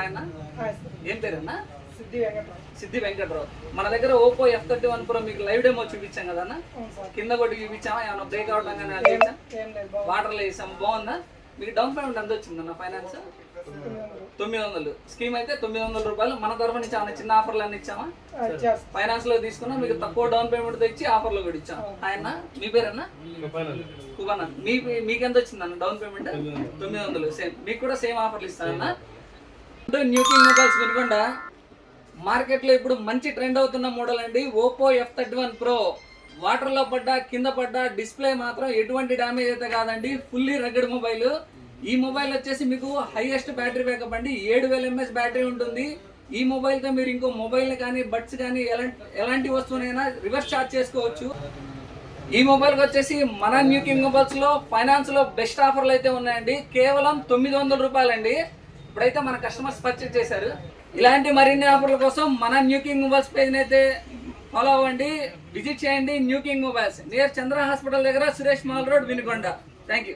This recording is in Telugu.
ఆయన ఏం పేరన్నా? సిద్ధి వెంకట్రావు. మన దగ్గర ఓపో F31 Pro మీకు లైవ్ డెమో చూపించాం కదా అన్న, కింద కొట్టి చూపించామా? ఏమన్నా బ్రేక్ అవడం కానీ వాటర్లో వేసాం, బాగుందా? మీకు డౌన్ పేమెంట్ ఎంత వచ్చిందన్న ఫైనాన్స్? 900. స్కీమ్ అయితే 900 రూపాయలు. మన తరఫు నుంచి ఏమన్నా చిన్న ఆఫర్లు అన్ని ఇచ్చామా? ఫైనాన్స్ లో తీసుకున్నా, మీకు తక్కువ డౌన్ పేమెంట్ తెచ్చి ఆఫర్లో కూడా ఇచ్చాం. ఆయన మీ పేరన్నా? కుబన్న. మీకెంత వచ్చిందన్న డౌన్ పేమెంట్? 900. సేమ్ మీకు కూడా సేమ్ ఆఫర్లు ఇస్తానన్నా. న్యూ కింగ్ మొబైల్స్ వినుకొండ మార్కెట్లో ఇప్పుడు మంచి ట్రెండ్ అవుతున్న మోడల్ అండి ఓపో F31 Pro. వాటర్లో పడ్డా కింద పడ్డా డిస్ప్లే మాత్రం ఎటువంటి డ్యామేజ్ అయితే కాదండి, ఫుల్లీ రగ్గడ్ మొబైల్. ఈ మొబైల్ వచ్చేసి మీకు హైయెస్ట్ బ్యాటరీ బ్యాకప్ అండి, 7000 mAh బ్యాటరీ ఉంటుంది. ఈ మొబైల్తో మీరు ఇంకో మొబైల్ కానీ బడ్స్ కానీ ఎలాంటి వస్తువునైనా రివర్స్ ఛార్జ్ చేసుకోవచ్చు. ఈ మొబైల్కి వచ్చేసి మన న్యూ కింగ్ మొబైల్స్లో ఫైనాన్స్లో బెస్ట్ ఆఫర్లు అయితే ఉన్నాయండి, కేవలం 900 రూపాయలండి. ఇప్పుడైతే మన కస్టమర్స్ పర్చేజ్ చేశారు. ఇలాంటి మరిన్ని ఆఫర్ల కోసం మన న్యూ కింగ్ మొబైల్స్ పేజ్ని అయితే ఫాలో అవ్వండి, విజిట్ చేయండి. న్యూ కింగ్ మొబైల్స్ నియర్ చంద్ర హాస్పిటల్ దగ్గర, Suresh mall road, Vinukonda. Thank you.